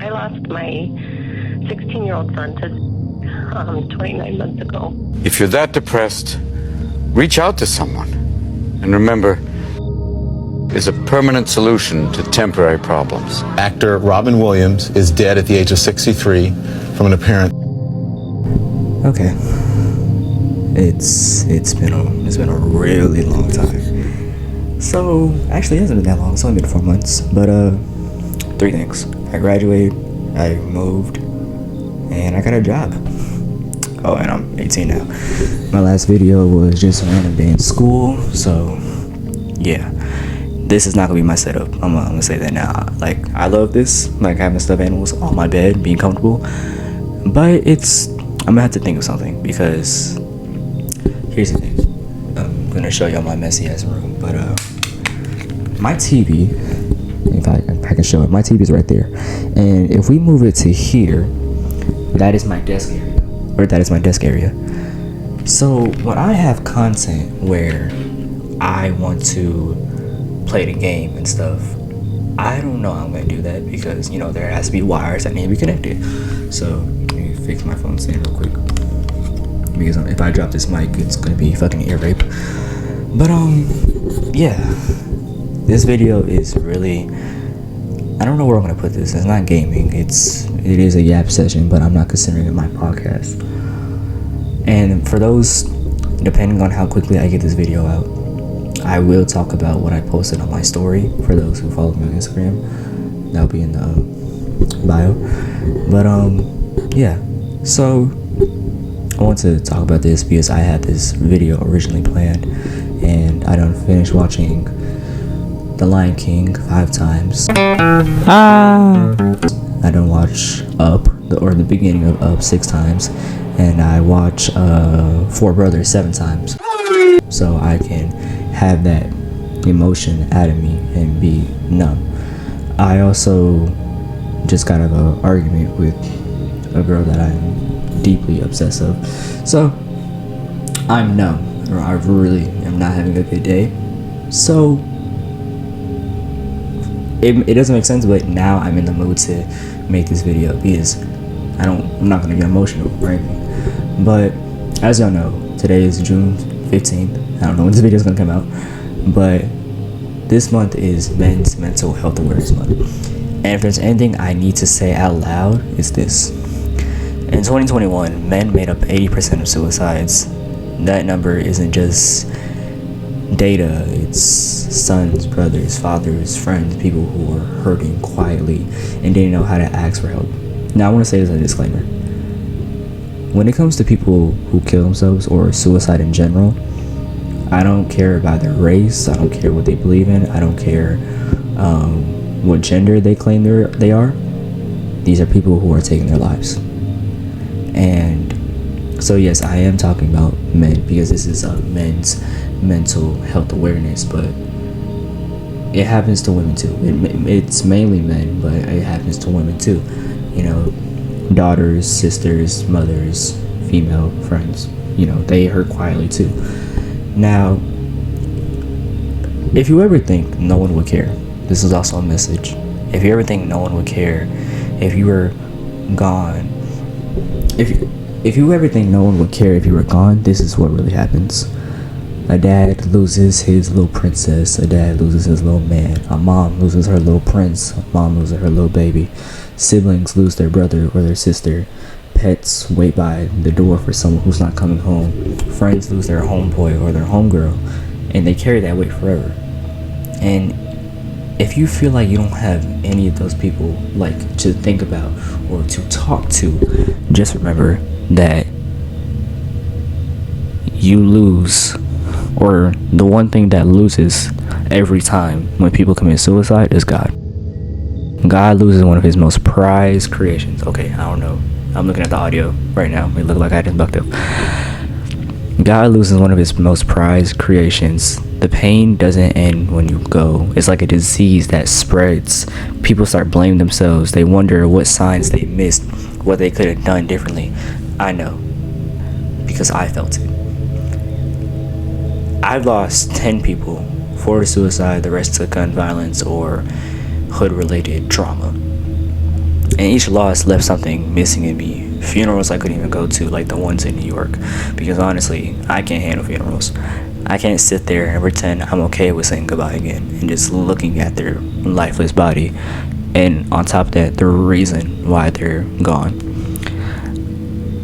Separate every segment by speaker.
Speaker 1: I lost my 16-year-old son to 29 months ago.
Speaker 2: If you're that depressed, reach out to someone. And remember, is a permanent solution to temporary problems.
Speaker 3: Actor Robin Williams is dead at the age of 63 from an apparent...
Speaker 4: Okay. It's been a really long time. So actually it hasn't been that long, it's only been 4 months. But 3 things. I graduated, I moved, and I got a job. Oh, and I'm 18 now. My last video was just a random day in school, so yeah. This is not gonna be my setup. I'm gonna say that now. Like, I love this, like having stuffed animals on my bed, being comfortable. But I'm gonna have to think of something, because here's the thing. I'm gonna show y'all my messy ass room, but my TV, if I can show it, my TV is right there. And if we move it to here, that is my desk area, or that is my desk area. So when I have content where I want to play the game and stuff, I don't know how I'm gonna do that, because there has to be wires that need to be connected. So let me fix my phone stand real quick, because if I drop this mic, it's gonna be fucking ear rape. But yeah, this video is really, I don't know where I'm gonna put this. It's not gaming, it is a yap session, but I'm not considering it my podcast. And for those, depending on how quickly I get this video out, I will talk about what I posted on my story. For those who follow me on Instagram, that'll be in the bio. But yeah, so I want to talk about this because I had this video originally planned, and I done finished watching The Lion King 5 times. I done watch Up, or the beginning of Up, 6 times, and I watch 4 Brothers 7 times, so I can have that emotion out of me and be numb. I also just got out of an argument with a girl that I'm deeply obsessed of, so I'm numb, or I really am not having a good day. So it doesn't make sense, but now I'm in the mood to make this video, because I'm not gonna get emotional or anything. But as y'all know, today is June 15th. I don't know when this video is gonna come out, but this month is Men's Mental Health Awareness Month. And if there's anything I need to say out loud, it's this. In 2021, men made up 80% of suicides. That number isn't just data, it's sons, brothers, fathers, friends, people who are hurting quietly and didn't know how to ask for help. Now I want to say this as a disclaimer. When it comes to people who kill themselves or suicide in general, I don't care about their race, I don't care what they believe in, I don't care what gender they claim they are. These are people who are taking their lives. And so yes, I am talking about men, because this is men's mental health awareness, but it happens to women too. It's mainly men, but it happens to women too. Daughters, sisters, mothers, female friends, they hurt quietly too. Now, if you ever think no one would care, this is also a message. If you ever think no one would care if you were gone, if you ever think no one would care if you were gone, this is what really happens. A dad loses his little princess, a dad loses his little man, a mom loses her little prince, a mom loses her little baby, siblings lose their brother or their sister, pets wait by the door for someone who's not coming home, friends lose their homeboy or their homegirl, and they carry that weight forever. And if you feel like you don't have any of those people to think about or to talk to, just remember that you lose, or the one thing that loses every time when people commit suicide is God. God loses one of his most prized creations. Okay, I don't know. I'm looking at the audio right now. It looked like I just bucked up. God loses one of his most prized creations. The pain doesn't end when you go. It's like a disease that spreads. People start blaming themselves. They wonder what signs they missed, what they could have done differently. I know, because I felt it. I've lost 10 people, 4 to suicide, the rest to gun violence or hood-related trauma. and each loss left something missing in me. Funerals I couldn't even go to, like the ones in New York, because honestly, I can't handle funerals. I can't sit there and pretend I'm okay with saying goodbye again and just looking at their lifeless body, and on top of that, the reason why they're gone.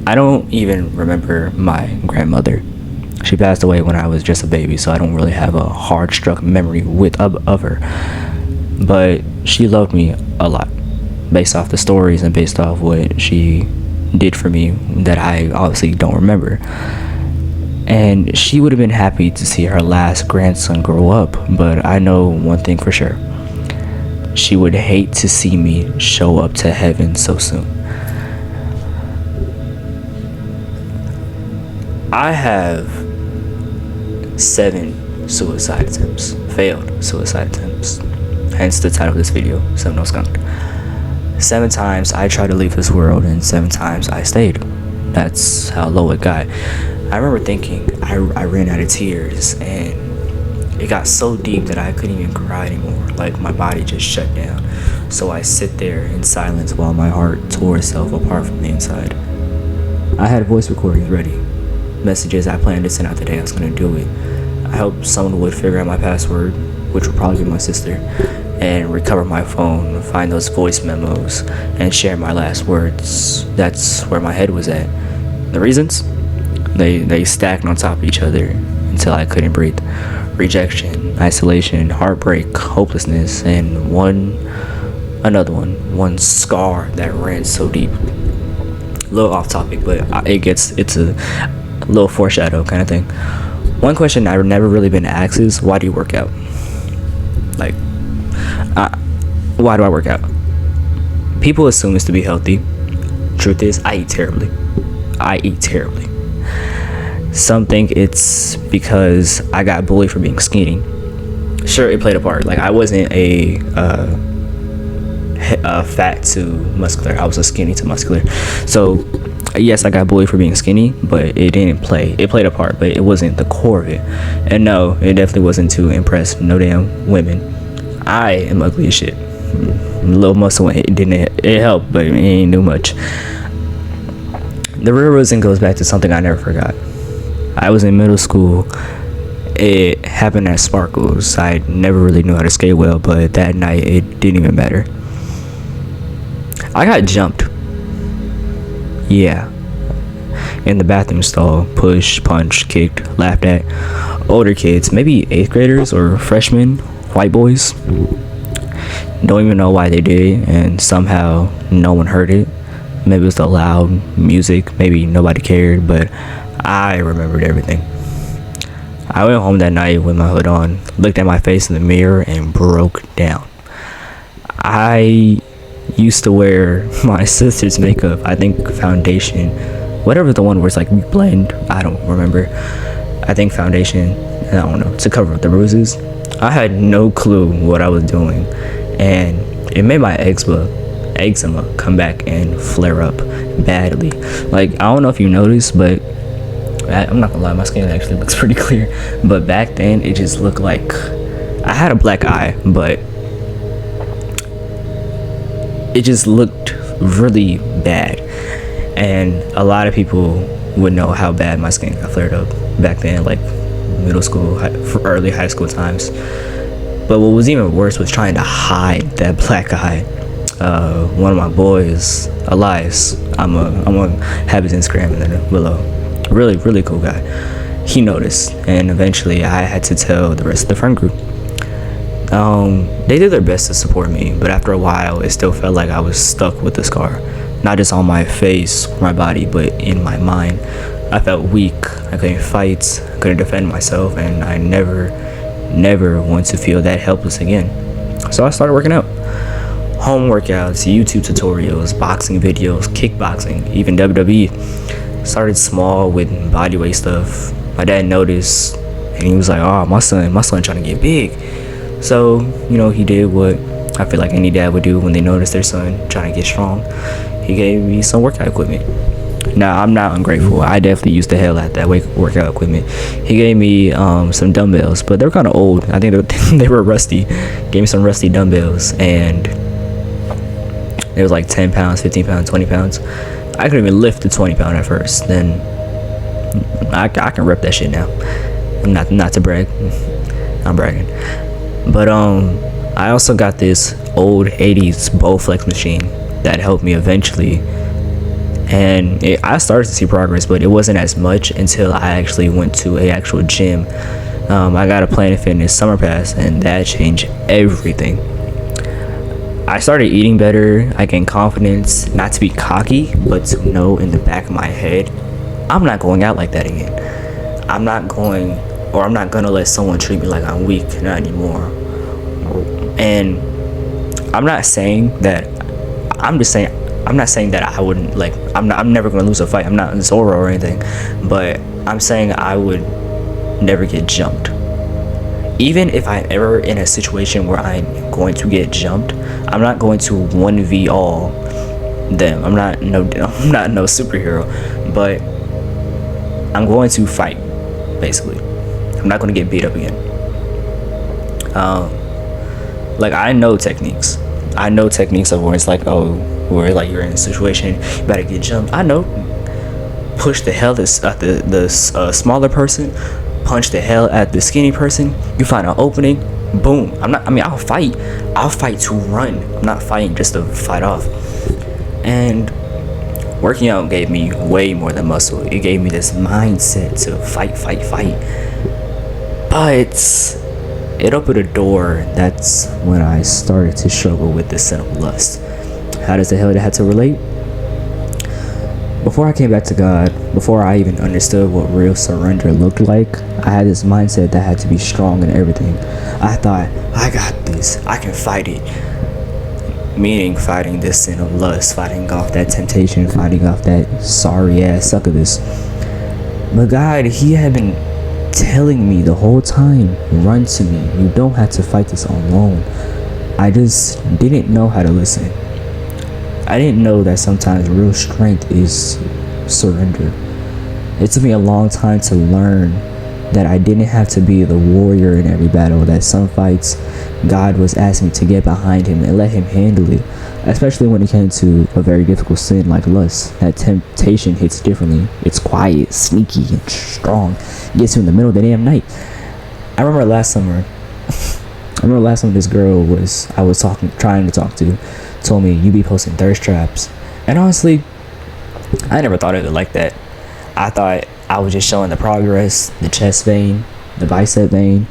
Speaker 4: I don't even remember my grandmother. She passed away when I was just a baby, so I don't really have a hard struck memory of her. But she loved me a lot, based off the stories and based off what she did for me that I obviously don't remember. And she would have been happy to see her last grandson grow up, but I know one thing for sure. She would hate to see me show up to heaven so soon. I have 7 suicide attempts, failed suicide attempts, hence the title of this video, Skunk. 7 times I tried to leave this world, and 7 times I stayed. That's how low it got. I remember thinking I ran out of tears, and it got so deep that I couldn't even cry anymore. Like, my body just shut down. So I sit there in silence while my heart tore itself apart from the inside. I had voice recordings ready, messages I planned to send out the day I was going to do it. I hoped someone would figure out my password, which would probably be my sister, and recover my phone, find those voice memos, and share my last words. That's where my head was at. The reasons? They stacked on top of each other until I couldn't breathe. Rejection, isolation, heartbreak, hopelessness, and one scar that ran so deep. A little off topic, but it's a little foreshadow kind of thing. One question I've never really been asked is, why do you work out? Like, why do I work out? People assume it's to be healthy. Truth is, I eat terribly. Some think it's because I got bullied for being skinny. Sure, it played a part. Like, I wasn't a fat to muscular. I was a skinny to muscular. So yes, I got bullied for being skinny, but it didn't play. It played a part, but it wasn't the core of it. And no, it definitely wasn't to impress no damn women. I am ugly as shit. A little muscle, it helped, but it ain't do much. The real reason goes back to something I never forgot. I was in middle school. It happened at Sparkles. I never really knew how to skate well, but that night it didn't even matter. I got jumped. Yeah. In the bathroom stall, pushed, punched, kicked, laughed at. Older kids, maybe 8th graders or freshmen, white boys. Don't even know why they did it, and somehow no one heard it. Maybe it was the loud music, maybe nobody cared, but I remembered everything. I went home that night with my hood on, looked at my face in the mirror, and broke down. I used to wear my sister's makeup, I think foundation, whatever the one where it's like blend, I don't remember. I think foundation, I don't know, to cover up the bruises. I had no clue what I was doing, and it made my eczema come back and flare up badly. Like, I don't know if you noticed, but I'm not gonna lie, my skin actually looks pretty clear, but back then it just looked like I had a black eye, but it just looked really bad. And a lot of people would know how bad my skin got flared up back then, like middle school, early high school times. But what was even worse was trying to hide that black eye. One of my boys, Elias, I'm gonna have his Instagram in there below. Really cool guy. He noticed, and eventually I had to tell the rest of the friend group. They did their best to support me, but after a while it still felt like I was stuck with the scar, not just on my face or my body, but in my mind. I felt weak. I couldn't fight, I couldn't defend myself, and I never want to feel that helpless again. So I started working out. Home workouts, YouTube tutorials, boxing videos, kickboxing, even WWE. Started small with bodyweight stuff. My dad noticed, and he was like, "Oh, my son trying to get big." So, he did what I feel like any dad would do when they notice their son trying to get strong. He gave me some workout equipment. Now, I'm not ungrateful. I definitely used the hell out of that workout equipment. He gave me some dumbbells, but they were kind of old. I think they were rusty. Gave me some rusty dumbbells, and It was like 10 pounds, 15 pounds, 20 pounds. I couldn't even lift the 20 pound at first. Then I can rep that shit now. Not to brag. I'm bragging. But I also got this old 80s Bowflex machine that helped me eventually. And I started to see progress, but it wasn't as much until I actually went to a actual gym. I got a Planet Fitness summer pass, and that changed everything. I started eating better. I gained confidence, not to be cocky, but to know in the back of my head, I'm not going out like that again. I'm not gonna let someone treat me like I'm weak, not anymore. And I'm not saying that I wouldn't, like, I'm never gonna lose a fight. I'm not Zorro or anything, but I'm saying I would never get jumped. Even if I'm ever in a situation where I'm going to get jumped, I'm not going to 1v all them. I'm not no superhero, but I'm going to fight, basically. I'm not going to get beat up again. Like, I know techniques of where it's like, where like you're in a situation, you better get jumped. I know. Push the hell at the smaller person, punch the hell at the skinny person. You find an opening, boom. I'll fight to run. I'm not fighting just to fight off. And working out gave me way more than muscle. It gave me this mindset to fight. But it opened a door. That's when I started to struggle with the sin of lust. How does the hell that have to relate? Before I came back to God, before I even understood what real surrender looked like, I had this mindset that I had to be strong in everything. I thought, I got this, I can fight it. Meaning fighting this sin of lust, fighting off that temptation, fighting off that sorry ass succubus. But God, He had been telling me the whole time, run to me. You don't have to fight this alone. I just didn't know how to listen. I didn't know that sometimes real strength is surrender. It took me a long time to learn that I didn't have to be the warrior in every battle, that some fights God was asking me to get behind Him and let Him handle it, especially when it came to a very difficult sin like lust. That temptation hits differently. It's quiet, sneaky, and strong. It gets you in the middle of the damn night. I remember last summer this girl I was trying to talk to told me, you be posting thirst traps. And honestly, I never thought of it like that. I thought I was just showing the progress, the chest vein, the bicep vein,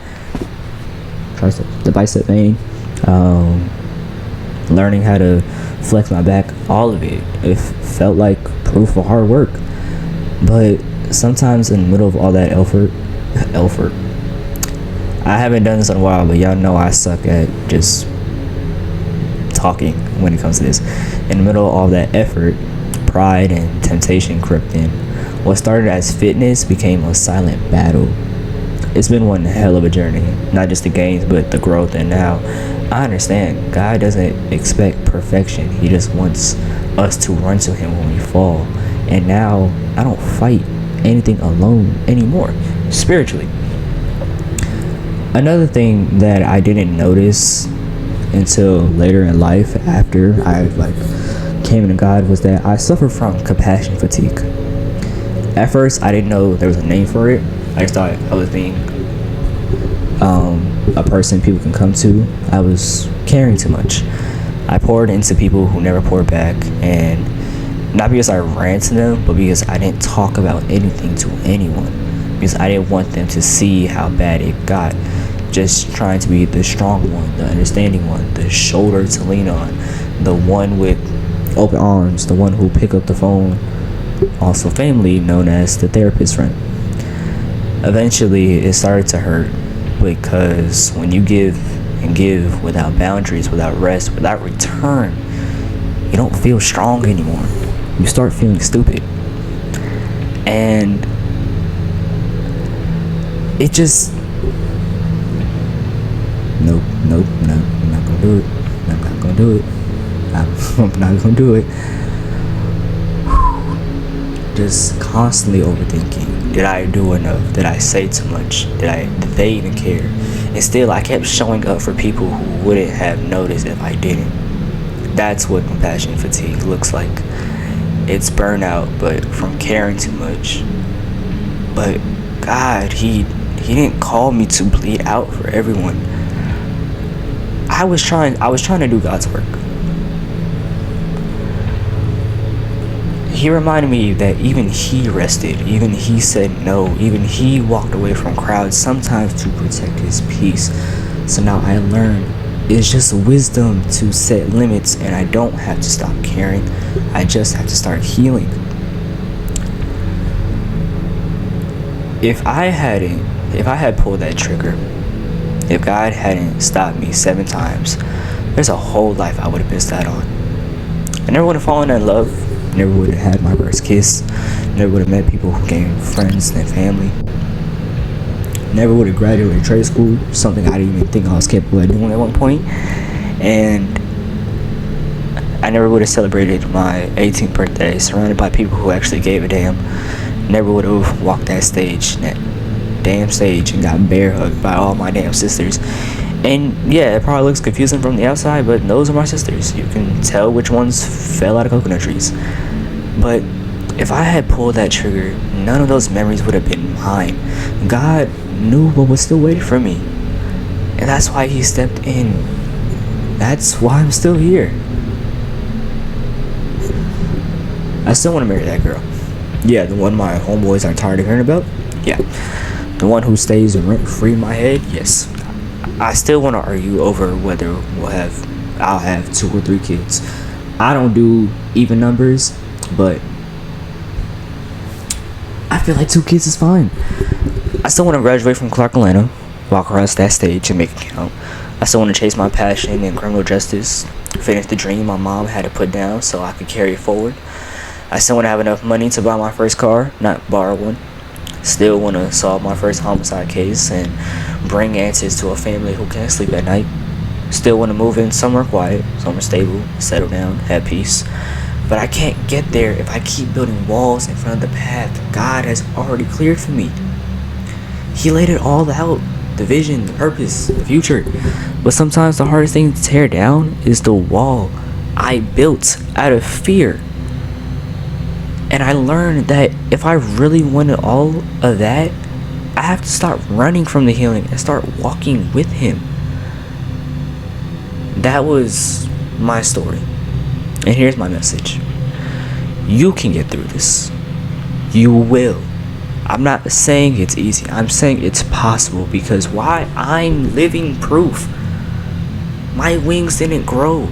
Speaker 4: learning how to flex my back, all of it. It felt like proof of hard work. But sometimes in the middle of all that effort, I haven't done this in a while, but y'all know I suck at just talking when it comes to this. In the middle of all that effort, pride and temptation crept in. What started as fitness became a silent battle. It's been one hell of a journey, not just the gains, but the growth. And now I understand God doesn't expect perfection. He just wants us to run to Him when we fall. And now I don't fight anything alone anymore, spiritually. Another thing that I didn't notice until later in life, after I came into God, was that I suffered from compassion fatigue. At first, I didn't know there was a name for it. I just thought I was being a person people can come to. I was caring too much. I poured into people who never poured back, and not because I ran to them, but because I didn't talk about anything to anyone, because I didn't want them to see how bad it got. Just trying to be the strong one, the understanding one, the shoulder to lean on, the one with open arms, the one who pick up the phone, also famously known as the therapist friend. Eventually, it started to hurt, because when you give and give without boundaries, without rest, without return, you don't feel strong anymore. You start feeling stupid. And it just... Nope, I'm not gonna do it. I'm not gonna do it. Just constantly overthinking. Did I do enough? Did I say too much? Did they even care? And still, I kept showing up for people who wouldn't have noticed if I didn't. That's what compassion fatigue looks like. It's burnout, but from caring too much. But God, he didn't call me to bleed out for everyone. I was trying to do God's work. He reminded me that even he rested, even he said no, even he walked away from crowds, sometimes to protect his peace. So now I learned it's just wisdom to set limits, and I don't have to stop caring. I just have to start healing. If I had pulled that trigger, if God hadn't stopped me 7 times, there's a whole life I would have missed out on. I never would have fallen in love, never would have had my first kiss, never would have met people who became friends and family, never would have graduated trade school, something I didn't even think I was capable of doing at one point, and I never would have celebrated my 18th birthday surrounded by people who actually gave a damn. Never would have walked that damn stage and got bear hugged by all my damn sisters. And yeah, it probably looks confusing from the outside, but those are my sisters. You can tell which ones fell out of coconut trees. But if I had pulled that trigger, none of those memories would have been mine. God knew what was still waiting for me, and that's why he stepped in. That's why I'm still here. I still want to marry that girl. Yeah, the one my homeboys are tired of hearing about. Yeah, the one who stays rent free in my head. Yes, I still want to argue over whether I'll have 2 or 3 kids. I don't do even numbers, but I feel like 2 kids is fine. I still want to graduate from Clark Atlanta, walk across that stage and make it count. I still want to chase my passion in criminal justice, finish the dream my mom had to put down so I could carry it forward. I still want to have enough money to buy my first car, not borrow one. Still want to solve my first homicide case and bring answers to a family who can't sleep at night. Still want to move in somewhere quiet, somewhere stable, settle down, have peace. But I can't get there if I keep building walls in front of the path God has already cleared for me. He laid it all out, the vision, the purpose, the future. But sometimes the hardest thing to tear down is the wall I built out of fear. And I learned that if I really wanted all of that, I have to start running from the healing and start walking with him. That was my story. And here's my message. You can get through this. You will. I'm not saying it's easy. I'm saying it's possible, because why? I'm living proof. My wings didn't grow.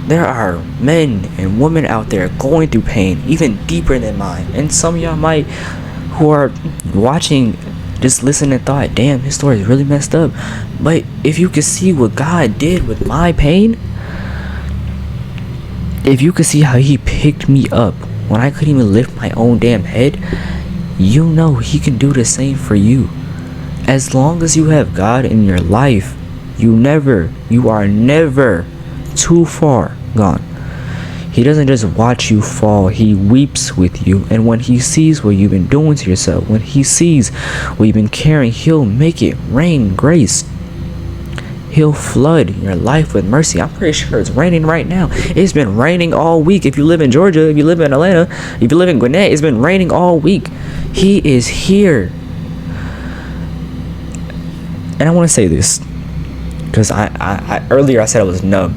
Speaker 4: There are men and women out there going through pain even deeper than mine. And some of y'all might, who are watching, just listen and thought, damn, his story is really messed up. But if you could see what God did with my pain, if you could see how he picked me up when I couldn't even lift my own damn head, you know he can do the same for you. As long as you have God in your life, you are never too far gone. He doesn't just watch you fall, he weeps with you. And when he sees what you've been doing to yourself, when he sees what you've been carrying, he'll make it rain grace. He'll flood your life with mercy. I'm pretty sure it's raining right now. It's been raining all week. If you live in Georgia, if you live in Atlanta, if you live in Gwinnett, it's been raining all week. He is here. And I want to say this, because I earlier I said I was numb.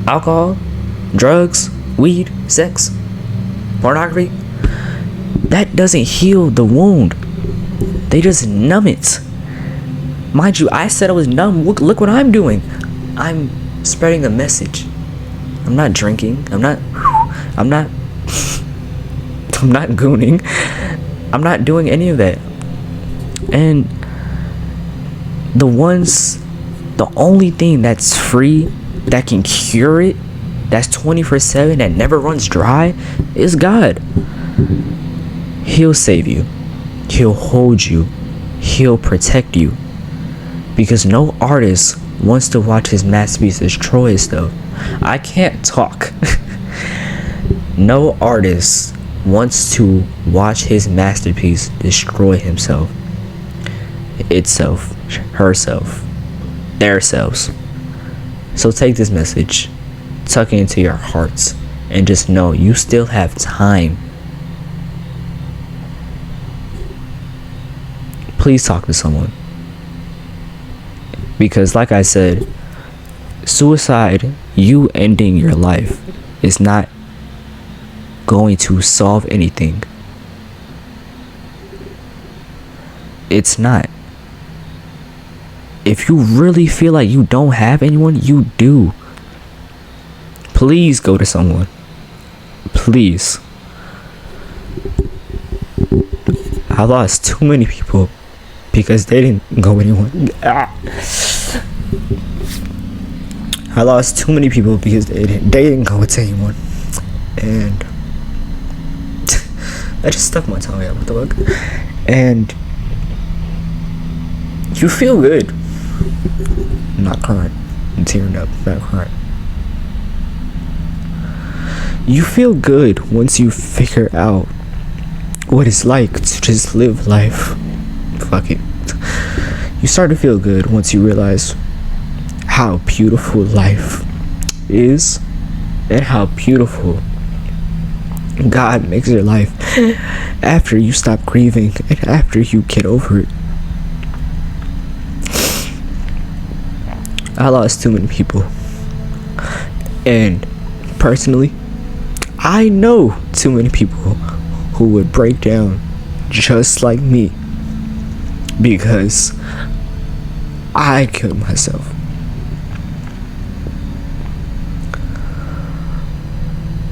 Speaker 4: Alcohol, drugs, weed, sex, pornography, that doesn't heal the wound. They just numb it. Mind you, I said I was numb. Look what I'm doing. I'm spreading a message. I'm not drinking. I'm not gooning. I'm not doing any of that. And the only thing that's free, that can cure it, that's 24/7, that never runs dry, is God. He'll save you. He'll hold you. He'll protect you. Because no artist wants to watch his masterpiece destroy itself. I can't talk. No artist wants to watch his masterpiece destroy himself, itself, herself. their selves. So take this message, tuck it into your hearts, and just know you still have time. Please talk to someone. Because like I said, suicide, you ending your life, is not going to solve anything. It's not. If you really feel like you don't have anyone, you do. Please go to someone. Please. I lost too many people because they didn't go anyone. I lost too many people because they didn't go with anyone. And I just stuck my tongue out. What the fuck? And you feel good. I'm not crying. I'm tearing up. Not crying. You feel good once you figure out what it's like to just live life. Fuck it. You start to feel good once you realize how beautiful life is and how beautiful God makes your life after you stop grieving and after you get over it. I lost too many people, and personally, I know too many people who would break down just like me because I killed myself.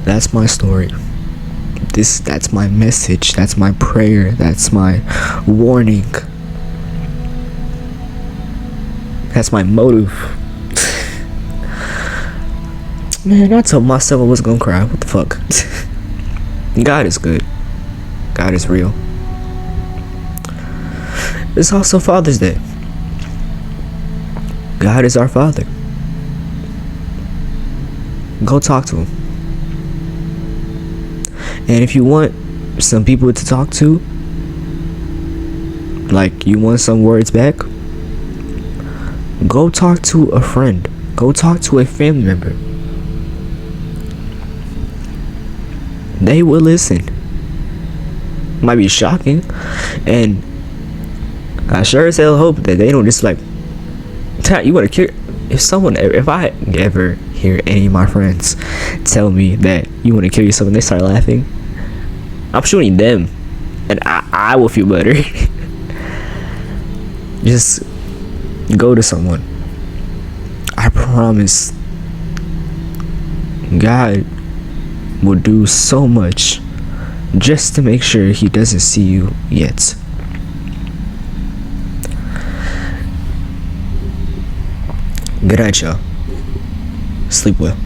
Speaker 4: That's my story. That's my message. That's my prayer. That's my warning. That's my motive. Man, I told myself I was gonna cry. What the fuck? God is good. God is real. It's also Father's Day. God is our Father. Go talk to him. And if you want some people to talk to, like you want some words back, go talk to a friend. Go talk to a family member. They will listen. Might be shocking, and I sure as hell hope that they don't just like, you want to kill. If I ever hear any of my friends tell me that you want to kill yourself and they start laughing, I'm shooting them, and I will feel better. Just go to someone. I promise God will do so much just to make sure he doesn't see you yet. Good night, y'all. Sleep well.